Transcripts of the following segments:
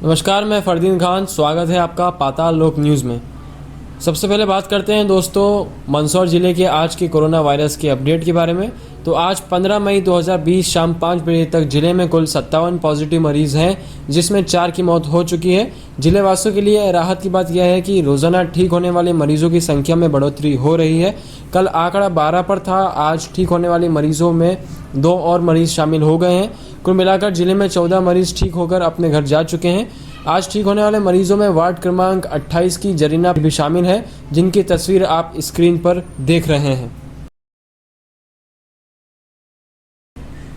नमस्कार, मैं फरदीन खान। स्वागत है आपका पाताल लोक न्यूज़ में। सबसे पहले बात करते हैं दोस्तों मंदसौर ज़िले के आज की कोरोना वायरस के अपडेट के बारे में। तो आज 15 मई 2020 शाम 5 बजे तक ज़िले में कुल 57 पॉजिटिव मरीज़ हैं, जिसमें 4 की मौत हो चुकी है। ज़िले वासियों के लिए राहत की बात यह है कि रोज़ाना ठीक होने वाले मरीज़ों की संख्या में बढ़ोतरी हो रही है। कल आंकड़ा 12 पर था, आज ठीक होने वाले मरीज़ों में 2 और मरीज़ शामिल हो गए हैं। कुल मिलाकर जिले में 14 मरीज़ ठीक होकर अपने घर जा चुके हैं। आज ठीक होने वाले मरीजों में वार्ड क्रमांक 28 की जरीना भी शामिल है, जिनकी तस्वीर आप स्क्रीन पर देख रहे हैं।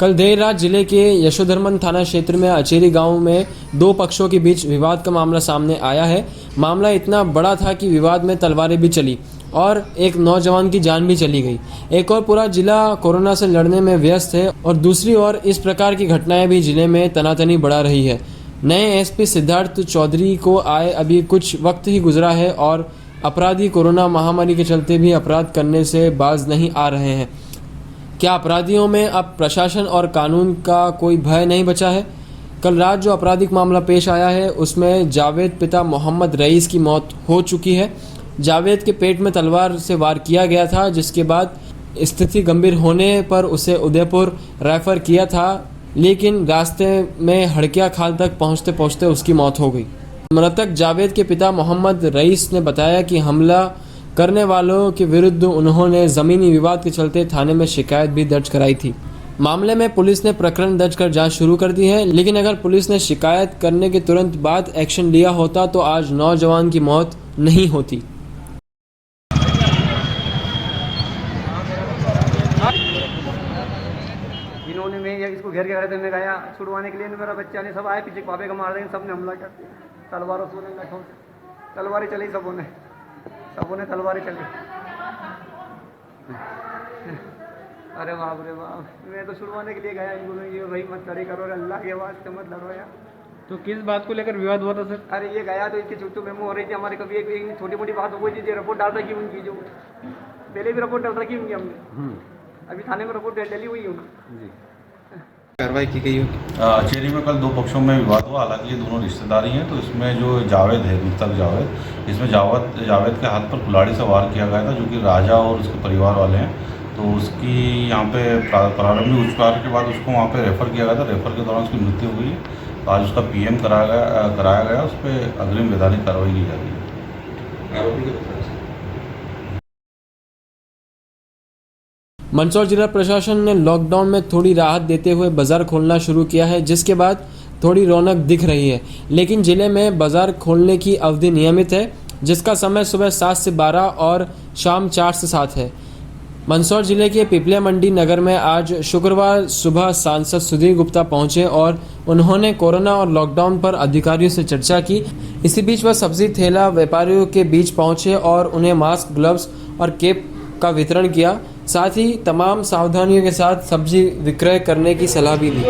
कल देर रात जिले के यशोधर्मन थाना क्षेत्र में अचेरी गांव में 2 पक्षों के बीच विवाद का मामला सामने आया है। मामला इतना बड़ा था कि विवाद में तलवारें भी चली और एक नौजवान की जान भी चली गई। एक और पूरा जिला कोरोना से लड़ने में व्यस्त है और दूसरी ओर इस प्रकार की घटनाएं भी जिले में तनातनी बढ़ा रही है। नए एसपी सिद्धार्थ चौधरी को आए अभी कुछ वक्त ही गुजरा है और अपराधी कोरोना महामारी के चलते भी अपराध करने से बाज नहीं आ रहे हैं। क्या अपराधियों में अब प्रशासन और कानून का कोई भय नहीं बचा है? कल रात जो आपराधिक मामला पेश आया है उसमें जावेद पिता मोहम्मद रईस की मौत हो चुकी है। जावेद के पेट में तलवार से वार किया गया था, जिसके बाद स्थिति गंभीर होने पर उसे उदयपुर रेफर किया था, लेकिन रास्ते में हड़किया खाल तक पहुंचते पहुंचते उसकी मौत हो गई। मृतक जावेद के पिता मोहम्मद रईस ने बताया कि हमला करने वालों के विरुद्ध उन्होंने ज़मीनी विवाद के चलते थाने में शिकायत भी दर्ज कराई थी। मामले में पुलिस ने प्रकरण दर्ज कर जांच शुरू कर दी है, लेकिन अगर पुलिस ने शिकायत करने के तुरंत बाद एक्शन लिया होता तो आज नौजवान की मौत नहीं होती। इन्होंने मैं इसको घेर के खड़े थे, मैं गया छुड़वाने के लिए, मेरा बच्चा ने सब आए पीछे पापे को मार देंगे, सबने हमला कर दिया। तलवारों से तलवारें चली, सबों ने तलवारें चली। अरे बाप रे बाप, मैं तो छुड़वाने के लिए गया, इनको ये भाई मत लड़े करो, अल्लाह के आवाज़ से मत लड़ो यार। तो किस बात को लेकर विवाद हुआ था सर? अरे ये गया तो इसकी छुट्टू मेमो हो रही थी हमारे, कभी एक छोटी मोटी बात हो गई थी, रिपोर्ट डाल रखी उनकी, जो पहले भी रिपोर्ट डाल रखी उनकी हमने, अभी थाने में रिपोर्ट डली हुई है उनकी। कार्रवाई की गई होगी। अचेरी में कल 2 पक्षों में विवाद हुआ। हालांकि ये दोनों रिश्तेदारी हैं, तो इसमें जो जावेद है, मृतक जावेद, इसमें जावेद के हाथ पर कुल्हाड़ी से वार किया गया था, जो कि राजा और उसके परिवार वाले हैं। तो उसकी यहाँ पे प्रारंभिक उपचार के बाद उसको वहाँ पे रेफ़र किया गया था। रेफ़र के दौरान उसकी मृत्यु हुई। तो आज उसका PM कराया गया, उस पर अग्रिम वैधानिक कार्रवाई की जा रही है। आरोपी के मंदसौर जिला प्रशासन ने लॉकडाउन में थोड़ी राहत देते हुए बाजार खोलना शुरू किया है, जिसके बाद थोड़ी रौनक दिख रही है। लेकिन जिले में बाजार खोलने की अवधि नियमित है, जिसका समय सुबह 7 से 12 और शाम 4 से 7 है। मंदसौर जिले के पिपलिया मंडी नगर में आज शुक्रवार सुबह सांसद सुधीर गुप्ता पहुंचे और उन्होंने कोरोना और लॉकडाउन पर अधिकारियों से चर्चा की। इसी बीच वह सब्जी ठेला व्यापारियों के बीच पहुंचे और उन्हें मास्क, ग्लव्स और केप का वितरण किया। साथ ही तमाम सावधानियों के साथ सब्जी विक्रय करने की सलाह भी दी।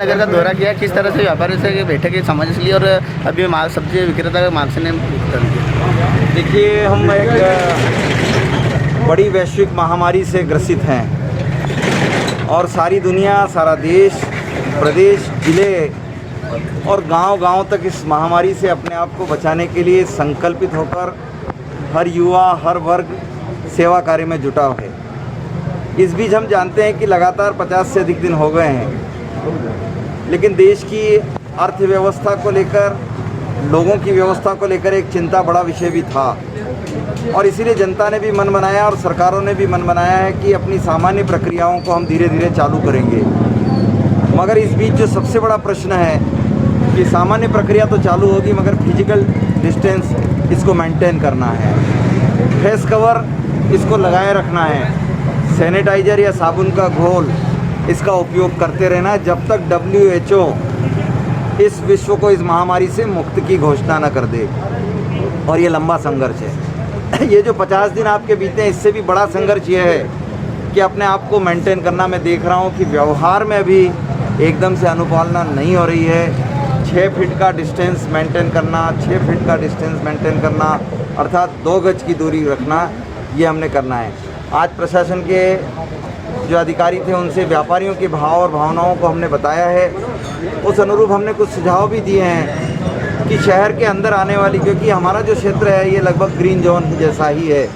नगर का दौरा किया, किस तरह से व्यापारी से बैठक की समझ ली और अभी सब्जी विक्रेता का मार्क्स ने वितरण किया। देखिए, हम एक बड़ी वैश्विक महामारी से ग्रसित हैं और सारी दुनिया, सारा देश, प्रदेश, जिले और गांव-गांव तक इस महामारी से अपने आप को बचाने के लिए संकल्पित होकर हर युवा, हर वर्ग सेवा कार्य में जुटा है। इस बीच हम जानते हैं कि लगातार 50 से अधिक दिन हो गए हैं, लेकिन देश की अर्थव्यवस्था को लेकर, लोगों की व्यवस्था को लेकर एक चिंता बड़ा विषय भी था और इसीलिए जनता ने भी मन बनाया और सरकारों ने भी मन बनाया है कि अपनी सामान्य प्रक्रियाओं को हम धीरे धीरे चालू करेंगे। मगर इस बीच जो सबसे बड़ा प्रश्न है कि सामान्य प्रक्रिया तो चालू होगी, मगर फिजिकल डिस्टेंस इसको मेंटेन करना है, फेस कवर इसको लगाए रखना है, सैनिटाइजर या साबुन का घोल इसका उपयोग करते रहना है जब तक WHO इस विश्व को इस महामारी से मुक्त की घोषणा न कर दे। और ये लंबा संघर्ष है। ये जो 50 दिन आपके बीते हैं, इससे भी बड़ा संघर्ष ये है कि अपने आप को मेंटेन करना। मैं देख रहा हूँ कि व्यवहार में अभी एकदम से अनुपालना नहीं हो रही है। 6 फीट का डिस्टेंस मेंटेन करना, 6 फीट का डिस्टेंस मेंटेन करना, अर्थात 2 गज की दूरी रखना, ये हमने करना है। आज प्रशासन के जो अधिकारी थे उनसे व्यापारियों के भाव और भावनाओं को हमने बताया है। उस अनुरूप हमने कुछ सुझाव भी दिए हैं कि शहर के अंदर आने वाली, क्योंकि हमारा जो क्षेत्र है ये लगभग ग्रीन जोन जैसा ही है,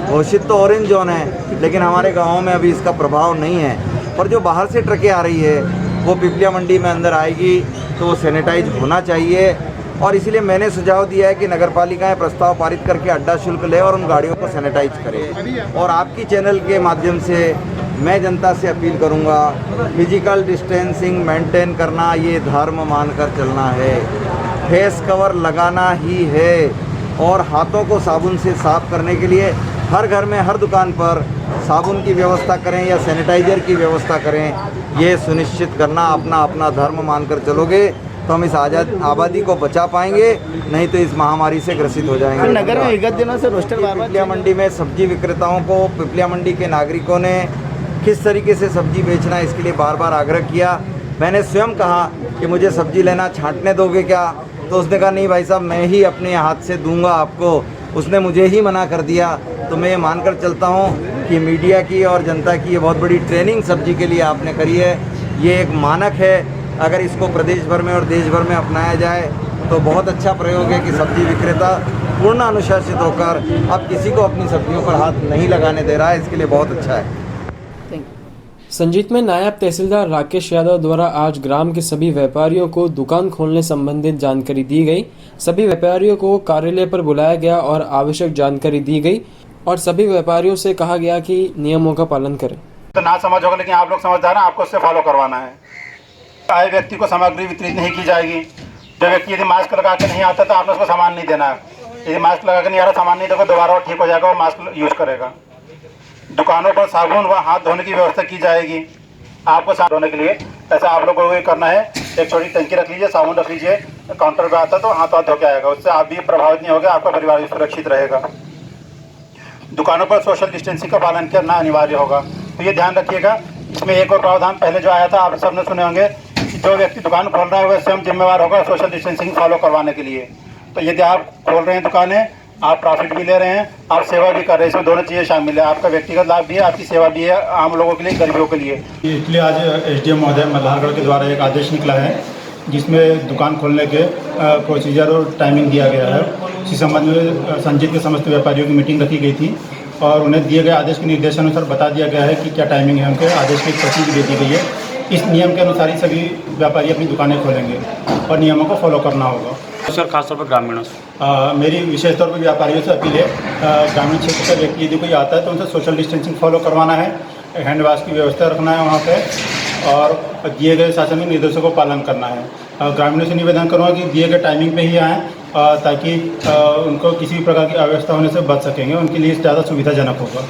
घोषित तो ऑरेंज जोन है, लेकिन हमारे गाँव में अभी इसका प्रभाव नहीं है। और जो बाहर से ट्रकें आ रही है वो पिपलिया मंडी में अंदर आएगी तो वो सैनिटाइज होना चाहिए। और इसीलिए मैंने सुझाव दिया है कि नगर पालिकाएँ प्रस्ताव पारित करके अड्डा शुल्क ले और उन गाड़ियों को सैनिटाइज करें। और आपकी चैनल के माध्यम से मैं जनता से अपील करूंगा, फिजिकल डिस्टेंसिंग मेंटेन करना ये धर्म मानकर चलना है, फेस कवर लगाना ही है और हाथों को साबुन से साफ करने के लिए हर घर में हर दुकान पर साबुन की व्यवस्था करें या सैनिटाइज़र की व्यवस्था करें। ये सुनिश्चित करना, अपना अपना धर्म मानकर चलोगे तो हम इस आबादी को बचा पाएंगे, नहीं तो इस महामारी से ग्रसित हो जाएंगे। नगर में विगत दिनों से रोस्टर पिपलिया मंडी में सब्जी विक्रेताओं को, पिपलिया मंडी के नागरिकों ने किस तरीके से सब्जी बेचना है इसके लिए बार बार आग्रह किया। मैंने स्वयं कहा कि मुझे सब्जी लेना छांटने दोगे क्या, तो उसने कहा नहीं भाई साहब मैं ही अपने हाथ से दूंगा आपको। उसने मुझे ही मना कर दिया। तो मैं ये मानकर चलता हूँ कि मीडिया की और जनता की ये बहुत बड़ी ट्रेनिंग सब्जी के लिए आपने करी है। ये एक मानक है, अगर इसको प्रदेश भर में और देश भर में अपनाया जाए तो बहुत अच्छा प्रयोग है कि सब्जी विक्रेता पूर्ण अनुशासित होकर अब किसी को अपनी सब्जियों पर हाथ नहीं लगाने दे रहा है। इसके लिए बहुत अच्छा है। संजीत में नायब तहसीलदार राकेश यादव द्वारा आज ग्राम के सभी व्यापारियों को दुकान खोलने संबंधित जानकारी दी गई। सभी व्यापारियों को कार्यालय पर बुलाया गया और आवश्यक जानकारी दी गई और सभी व्यापारियों से कहा गया कि नियमों का पालन करें। तो ना समझ होगा, लेकिन आप लोग समझदार हैं, आपको उससे फॉलो करवाना है। आए व्यक्ति को सामग्री वितरित नहीं की जाएगी। जो व्यक्ति यदि मास्क लगा के नहीं आता तो आपने उसको सामान नहीं देना है। यदि मास्क लगा के नहीं आ रहा, सामान नहीं देगा, दोबारा वो ठीक हो जाएगा और मास्क यूज करेगा। दुकानों पर साबुन व हाथ धोने की व्यवस्था की जाएगी। आपको साबुन धोने के लिए ऐसा आप लोगों को करना है, एक छोटी टंकी रख लीजिए, साबुन रख लीजिए, काउंटर पर आता तो हाथ धो के आएगा। उससे आप भी प्रभावित नहीं होगा, आपका परिवार भी सुरक्षित रहेगा। दुकानों पर सोशल डिस्टेंसिंग का पालन करना अनिवार्य होगा, तो ये ध्यान रखिएगा। इसमें एक और प्रावधान पहले जो आया था आप सबने सुने होंगे, जो व्यक्ति दुकान खोल रहा है वह स्वयं जिम्मेवार होगा सोशल डिस्टेंसिंग फॉलो करवाने के लिए। तो यदि आप खोल रहे हैं दुकानें, आप प्रॉफिट भी ले रहे हैं, आप सेवा भी कर रहे हैं, इसमें दोनों चीज़ें शामिल है। आपका व्यक्तिगत लाभ भी है, आपकी सेवा भी है, आम लोगों के लिए, गरीबों के लिए। इसलिए आज एसडीएम महोदय मल्हारगढ़ के द्वारा एक आदेश निकला है जिसमें दुकान खोलने के प्रोसीजर और टाइमिंग दिया गया है। इसी संबंध में संजीत के समस्त व्यापारियों की मीटिंग रखी गई थी और उन्हें दिए गए आदेश के निर्देशानुसार बता दिया गया है कि क्या टाइमिंग है। उनके आदेश की एक प्रति भी दे दी गई है। इस नियम के अनुसार ही सभी व्यापारी अपनी दुकानें खोलेंगे और नियमों को फॉलो करना होगा। सर खासतौर पर ग्रामीणों से मेरी विशेष तौर पर व्यापारियों से अपील है, ग्रामीण क्षेत्र का व्यक्ति यदि कोई आता है तो उनसे सोशल डिस्टेंसिंग फॉलो करवाना है, हैंड वॉश की व्यवस्था रखना है वहाँ पे और दिए गए शासन के निर्देशों को पालन करना है। ग्रामीणों से निवेदन करूँगा कि दिए गए टाइमिंग पे ही आएँ ताकि उनको किसी भी प्रकार की अव्यवस्था होने से बच सकेंगे, उनके लिए ज़्यादा सुविधाजनक होगा।